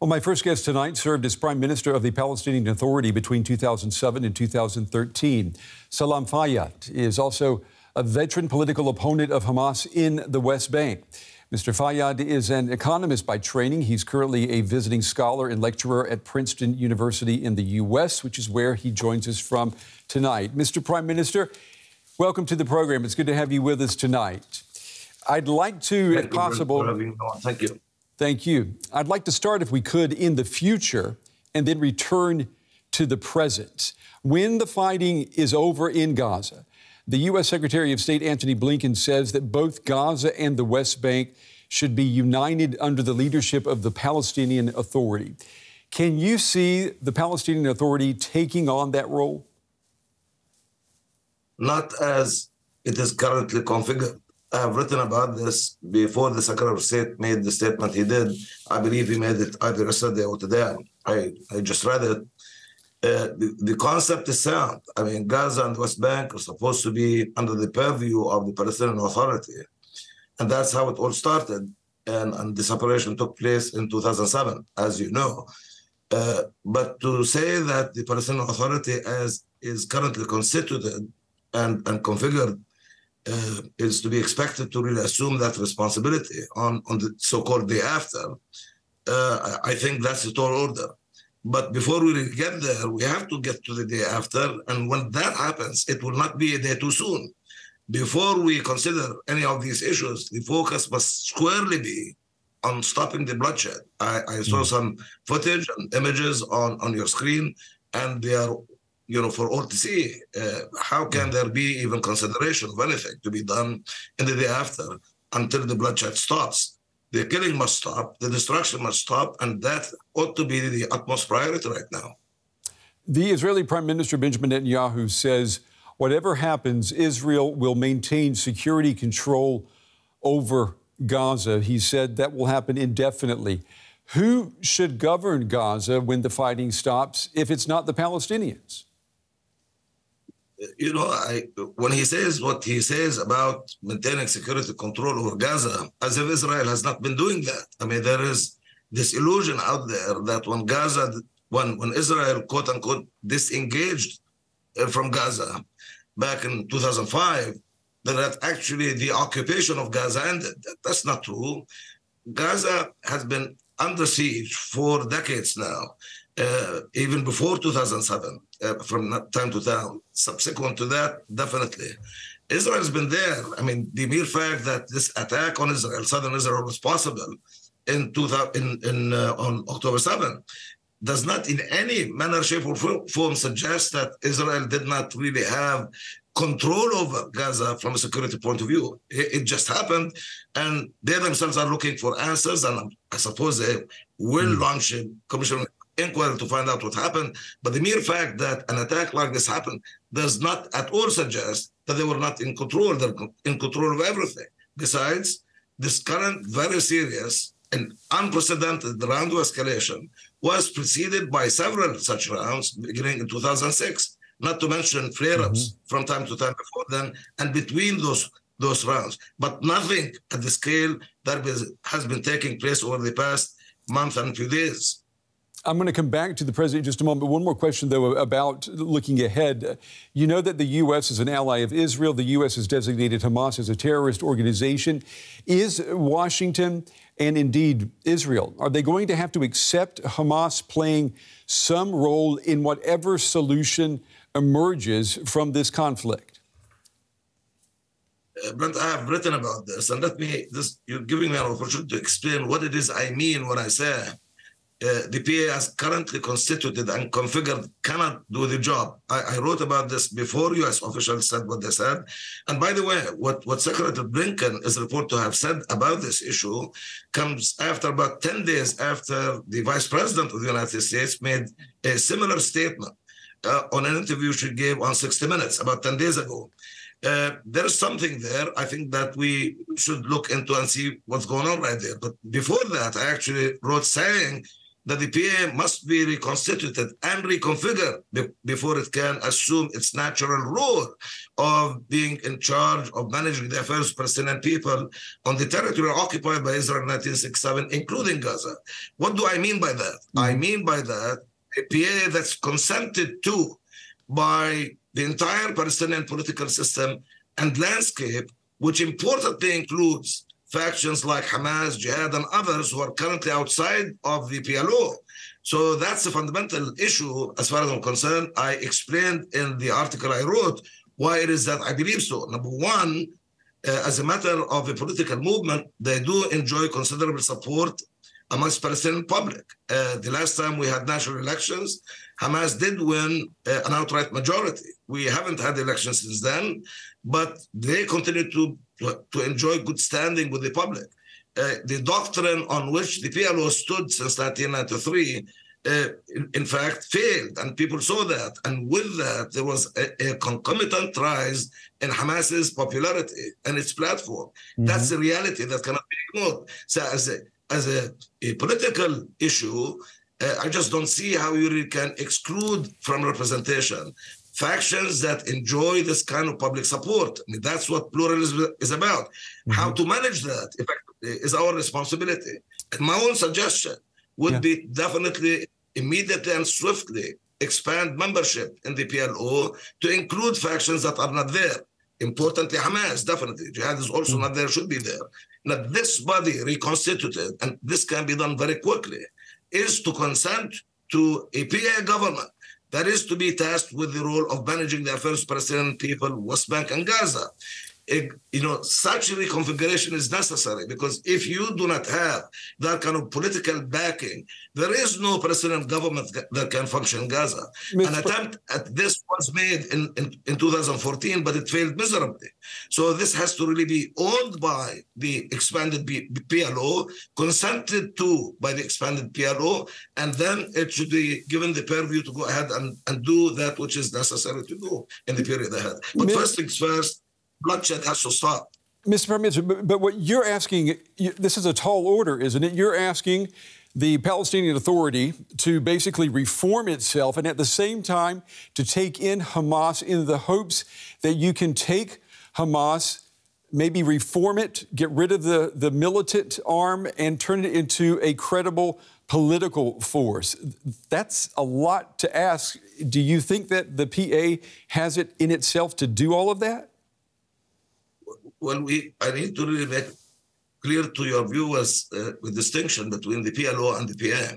Well, my first guest tonight served as Prime Minister of the Palestinian Authority between 2007 and 2013. Salam Fayad is also a veteran political opponent of Hamas in the West Bank. Mr. Fayyad is an economist by training. He's currently a visiting scholar and lecturer at Princeton University in the U.S., which is where he joins us from tonight. Mr. Prime Minister, welcome to the program. It's good to have you with us tonight. I'd like to, if possible... Thank you. Thank you. I'd like to start, if we could, in the future and then return to the present. When the fighting is over in Gaza, the U.S. Secretary of State Antony Blinken says that both Gaza and the West Bank should be united under the leadership of the Palestinian Authority. Can you see the Palestinian Authority taking on that role? Not as it is currently configured. I have written about this before the Secretary of State made the statement he did. I believe he made it either yesterday or today. I just read it. The concept is sound. I mean, Gaza and the West Bank are supposed to be under the purview of the Palestinian Authority. And that's how it all started. And the separation took place in 2007, as you know. But to say that the Palestinian Authority is currently constituted and configured is to be expected to really assume that responsibility on the so-called day after. I think that's a tall order. But before we really get there, we have to get to the day after. And when that happens, it will not be a day too soon. Before we consider any of these issues, the focus must squarely be on stopping the bloodshed. I saw some footage and images on your screen, and they are for all to see. How can there be even consideration of anything to be done in the day after until the bloodshed stops? The killing must stop, the destruction must stop, and that ought to be the utmost priority right now. The Israeli Prime Minister Benjamin Netanyahu says whatever happens, Israel will maintain security control over Gaza. He said that will happen indefinitely. Who should govern Gaza when the fighting stops if it's not the Palestinians? When he says what he says about maintaining security control over Gaza, as if Israel has not been doing that. I mean, there is this illusion out there that when Israel, quote unquote, disengaged from Gaza back in 2005, that actually the occupation of Gaza ended. That's not true. Gaza has been under siege for decades now. Even before 2007, from time to time. Subsequent to that, definitely. Israel has been there. I mean, the mere fact that this attack on Israel, southern Israel, was possible on October 7, does not in any manner, shape, or form suggest that Israel did not really have control over Gaza from a security point of view. It just happened, and they themselves are looking for answers, and I suppose they will launch a commission inquiry to find out what happened. But the mere fact that an attack like this happened does not at all suggest that they were not in control. They're in control of everything. Besides, this current very serious and unprecedented round of escalation was preceded by several such rounds beginning in 2006, not to mention flare-ups from time to time before then and between those rounds. But nothing at the scale that has been taking place over the past month and few days. I'm going to come back to the president in just a moment. But one more question, though, about looking ahead. You know that the U.S. is an ally of Israel. The U.S. has designated Hamas as a terrorist organization. Is Washington and indeed Israel, are they going to have to accept Hamas playing some role in whatever solution emerges from this conflict? Brent, I have written about this, and you're giving me an opportunity to explain what it is I mean when I say the PA as currently constituted and configured cannot do the job. I wrote about this before U.S. officials said what they said. And by the way, what Secretary Blinken is reported to have said about this issue comes after about 10 days after the Vice President of the United States made a similar statement on an interview she gave on 60 Minutes about 10 days ago. There is something there, I think, that we should look into and see what's going on right there. But before that, I actually wrote saying that the PA must be reconstituted and reconfigured before it can assume its natural role of being in charge of managing the affairs of Palestinian people on the territory occupied by Israel in 1967, including Gaza. What do I mean by that? I mean by that a PA that's consented to by the entire Palestinian political system and landscape, which importantly includes factions like Hamas, Jihad, and others who are currently outside of the PLO. So that's a fundamental issue as far as I'm concerned. I explained in the article I wrote why it is that I believe so. Number one, as a matter of a political movement, they do enjoy considerable support amongst Palestinian public. The last time we had national elections, Hamas did win an outright majority. We haven't had elections since then, but they continue to enjoy good standing with the public. The doctrine on which the PLO stood since 1993, in fact, failed, and people saw that. And with that, there was a concomitant rise in Hamas's popularity and its platform. That's a reality that cannot be ignored. So as a political issue, I just don't see how you really can exclude from representation factions that enjoy this kind of public support. I mean, that's what pluralism is about. How to manage that is our responsibility. And my own suggestion would be definitely immediately and swiftly expand membership in the PLO to include factions that are not there. Importantly, Hamas, definitely. Jihad is also not there, should be there. Now, this body reconstituted, and this can be done very quickly, is to consent to a PA government that is to be tasked with the role of managing the affairs of Palestinian people, West Bank and Gaza. Such a reconfiguration is necessary because if you do not have that kind of political backing, there is no Palestinian government that can function in Gaza. An attempt at this was made in 2014, but it failed miserably. So this has to really be owned by the expanded PLO, consented to by the expanded PLO, and then it should be given the purview to go ahead and do that which is necessary to do in the period ahead. But first things first, bloodshed has to stop. Mr. Prime Minister, but what you're asking, this is a tall order, isn't it? You're asking the Palestinian Authority to basically reform itself and at the same time to take in Hamas in the hopes that you can take Hamas, maybe reform it, get rid of the militant arm and turn it into a credible political force. That's a lot to ask. Do you think that the PA has it in itself to do all of that? Well, I need to really make clear to your viewers the distinction between the PLO and the PA.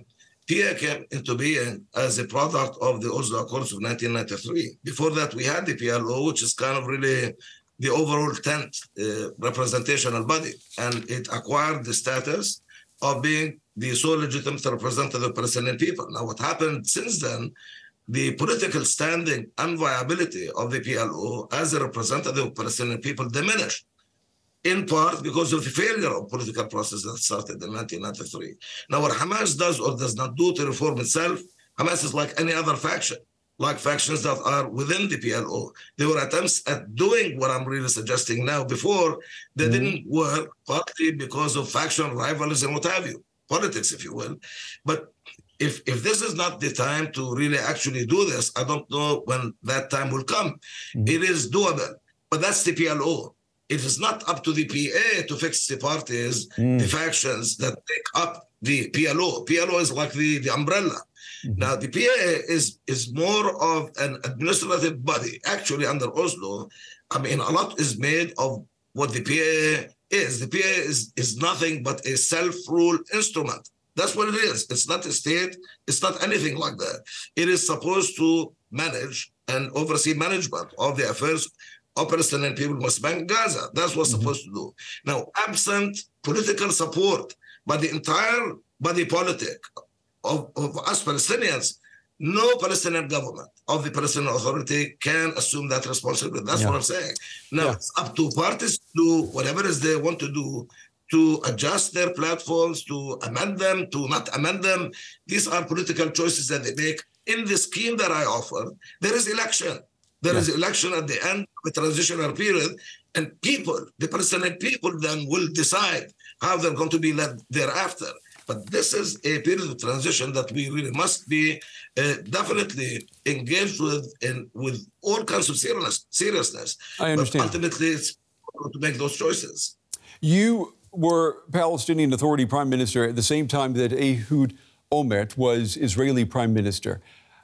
PA came into being as a product of the Oslo Accords of 1993. Before that, we had the PLO, which is kind of really the overall 10th representational body, and it acquired the status of being the sole legitimate representative of Palestinian people. Now, what happened since then, the political standing and viability of the PLO as a representative of Palestinian people diminished, in part because of the failure of political process that started in 1993. Now, what Hamas does or does not do to reform itself, Hamas is like any other faction, like factions that are within the PLO. There were attempts at doing what I'm really suggesting now before. They didn't work, partly because of faction rivalries and what have you, politics, if you will. But if this is not the time to really actually do this, I don't know when that time will come. It is doable, but that's the PLO. It is not up to the PA to fix the parties, the factions that take up the PLO. PLO is like the umbrella. Now, the PA is more of an administrative body. Actually, under Oslo, I mean, a lot is made of what the PA is. The PA is nothing but a self-rule instrument. That's what it is. It's not a state. It's not anything like that. It is supposed to manage and oversee management of the affairs of Palestinian people, West Bank, Gaza. That's what's supposed to do. Now, absent political support by the entire body politic of us Palestinians, no Palestinian government of the Palestinian Authority can assume that responsibility. That's what I'm saying. Now, it's up to parties to do whatever it is they want to do, to adjust their platforms, to amend them, to not amend them. These are political choices that they make. In the scheme that I offer, there is election. There is election at the end of a transitional period, and people, the Palestinian people, then will decide how they're going to be led thereafter. But this is a period of transition that we really must be definitely engaged with, and with all kinds of seriousness. I understand. But ultimately, it's important to make those choices. You were Palestinian Authority Prime Minister at the same time that Ehud Olmert was Israeli Prime Minister.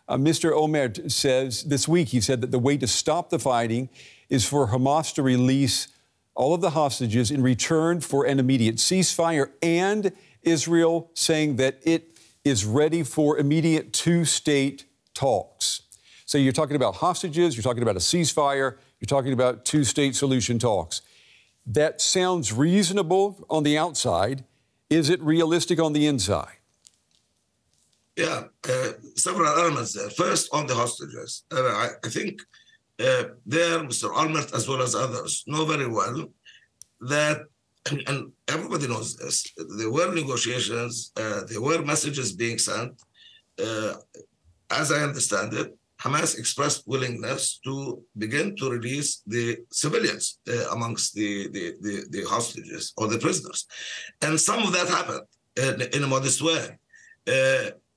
Mr. Olmert says this week, he said that the way to stop the fighting is for Hamas to release all of the hostages in return for an immediate ceasefire, and Israel saying that it is ready for immediate two-state talks. So you're talking about hostages, you're talking about a ceasefire, you're talking about two-state solution talks. That sounds reasonable on the outside. Is it realistic on the inside? Yeah, several elements there. First, on the hostages. I think there, Mr. Olmert, as well as others, know very well that, and everybody knows this, there were negotiations, there were messages being sent. As I understand it, Hamas expressed willingness to begin to release the civilians amongst the hostages or the prisoners. And some of that happened in a modest way.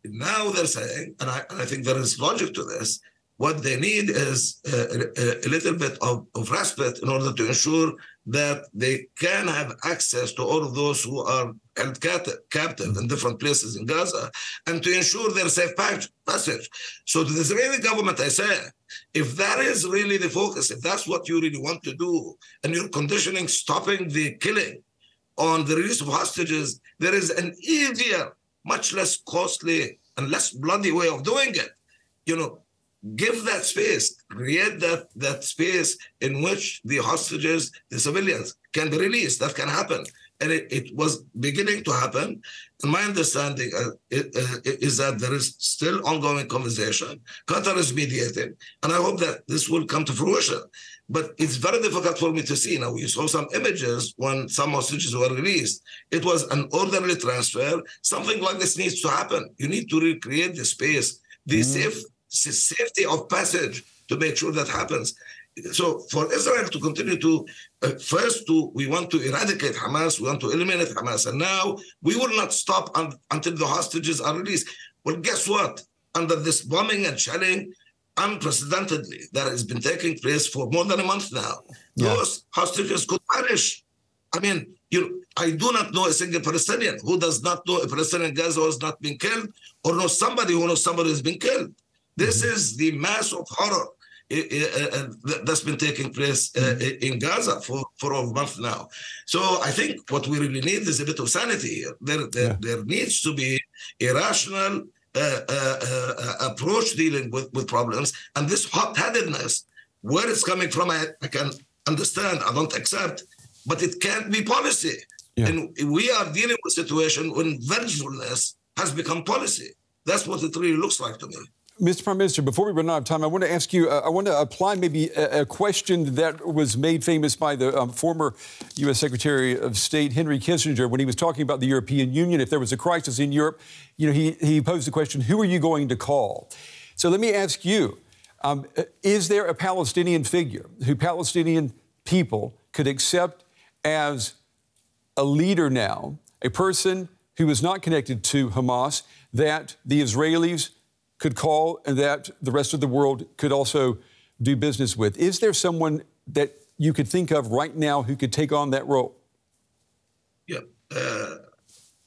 Now they're saying, and I think there is logic to this, what they need is a little bit of respite in order to ensure that they can have access to all of those who are held captive in different places in Gaza, and to ensure their safe passage. So to the Israeli government, I say, if that is really the focus, if that's what you really want to do, and you're conditioning stopping the killing on the release of hostages, there is an easier, much less costly and less bloody way of doing it. You know, give that space, create that space in which the hostages, the civilians, can be released. That can happen. And it was beginning to happen. And my understanding is that there is still ongoing conversation. Qatar is mediating. And I hope that this will come to fruition. But it's very difficult for me to see. Now, we saw some images when some hostages were released. It was an orderly transfer. Something like this needs to happen. You need to recreate the space, the safety of passage, to make sure that happens. So for Israel to continue to, we want to eradicate Hamas, we want to eliminate Hamas, and now we will not stop until the hostages are released. Well, guess what? Under this bombing and shelling, unprecedentedly, that has been taking place for more than a month now, those hostages could perish. I mean, I do not know a single Palestinian who does not know a Palestinian in Gaza who has not been killed, or knows somebody who knows somebody who has been killed. This is the mass of horror that's been taking place in Gaza for a month now. So I think what we really need is a bit of sanity here. There needs to be a rational approach dealing with problems. And this hot-headedness, where it's coming from, I can understand, I don't accept, but it can't be policy. Yeah. And we are dealing with a situation when vengefulness has become policy. That's what it really looks like to me. Mr. Prime Minister, before we run out of time, I want to ask you, I want to apply maybe a question that was made famous by the former U.S. Secretary of State, Henry Kissinger, when he was talking about the European Union. If there was a crisis in Europe, he posed the question, who are you going to call? So let me ask you, is there a Palestinian figure who Palestinian people could accept as a leader now, a person who is not connected to Hamas, that the Israelis could call and that the rest of the world could also do business with? Is there someone that you could think of right now who could take on that role? Yeah.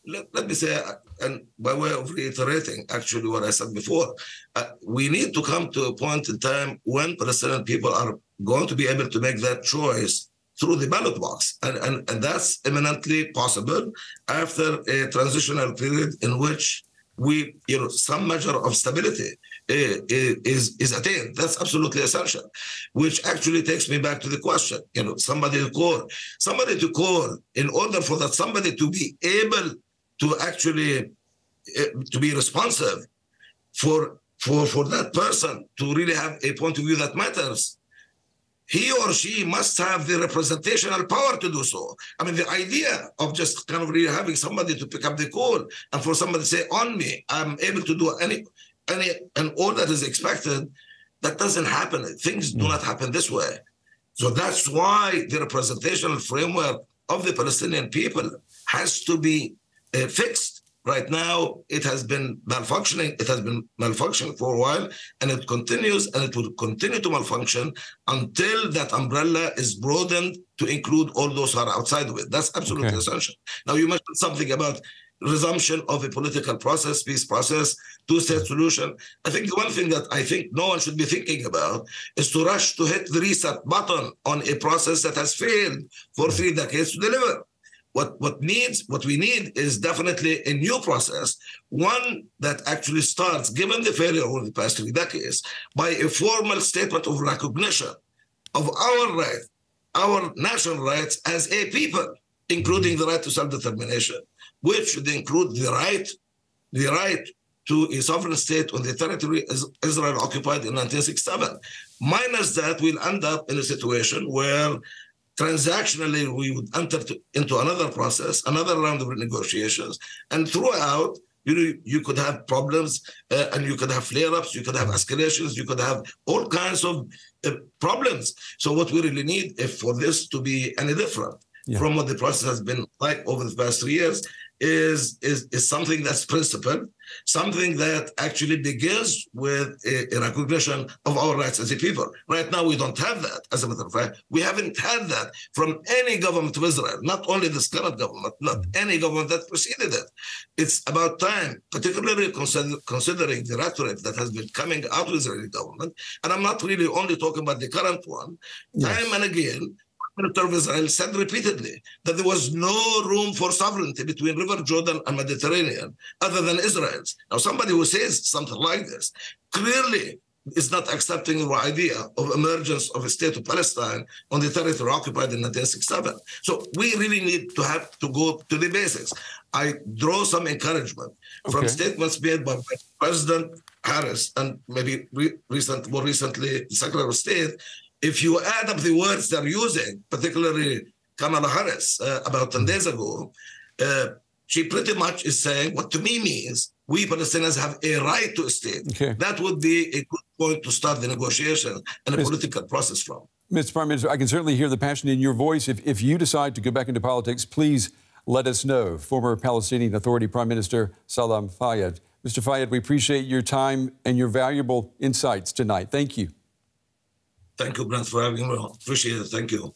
Let me say, and by way of reiterating actually what I said before, we need to come to a point in time when Palestinian people are going to be able to make that choice through the ballot box. And that's eminently possible after a transitional period in which some measure of stability is attained. That's absolutely essential, which actually takes me back to the question, somebody to call in order for that somebody to be able to actually to be responsive for that person to really have a point of view that matters. He or she must have the representational power to do so. I mean, the idea of just kind of really having somebody to pick up the call and for somebody to say, on me, I'm able to do any and all that is expected, that doesn't happen. Things do not happen this way. So that's why the representational framework of the Palestinian people has to be fixed Right now, it has been malfunctioning. It has been malfunctioning for a while, and it continues, and it will continue to malfunction until that umbrella is broadened to include all those who are outside of it. That's absolutely essential. Now, you mentioned something about resumption of a political process, peace process, two-state solution. I think the one thing that I think no one should be thinking about is to rush to hit the reset button on a process that has failed for 3 decades to deliver. What we need is definitely a new process, one that actually starts, given the failure over the past 3 decades, by a formal statement of recognition of our right, our national rights as a people, including the right to self-determination, which should include the right to a sovereign state on the territory Israel occupied in 1967. Minus that, we'll end up in a situation where transactionally we would enter into another process, another round of negotiations, and throughout, you could have problems, and you could have flare-ups, you could have escalations, you could have all kinds of problems. So what we really need, if for this to be any different from what the process has been like over the past 3 years, is something that's principled, something that actually begins with a recognition of our rights as a people. Right now, we don't have that. As a matter of fact, we haven't had that from any government of Israel, not only this current government, not any government that preceded it. It's about time, particularly considering the rhetoric that has been coming out of the Israeli government. And I'm not really only talking about the current one. Time and again, the Minister of Israel said repeatedly that there was no room for sovereignty between River Jordan and Mediterranean other than Israel's. Now, somebody who says something like this clearly is not accepting the idea of emergence of a state of Palestine on the territory occupied in 1967. So we really need to go to the basics. I draw some encouragement from statements made by President Harris and maybe more recently the Secretary of State. If you add up the words they're using, particularly Kamala Harris about 10 days ago, she pretty much is saying what to me means we Palestinians have a right to a state. That would be a good point to start the negotiation and a political process from. Mr. Prime Minister, I can certainly hear the passion in your voice. If you decide to go back into politics, please let us know. Former Palestinian Authority Prime Minister Salam Fayad. Mr. Fayyad, we appreciate your time and your valuable insights tonight. Thank you. Thank you, Brent, for having me. Appreciate it. Thank you.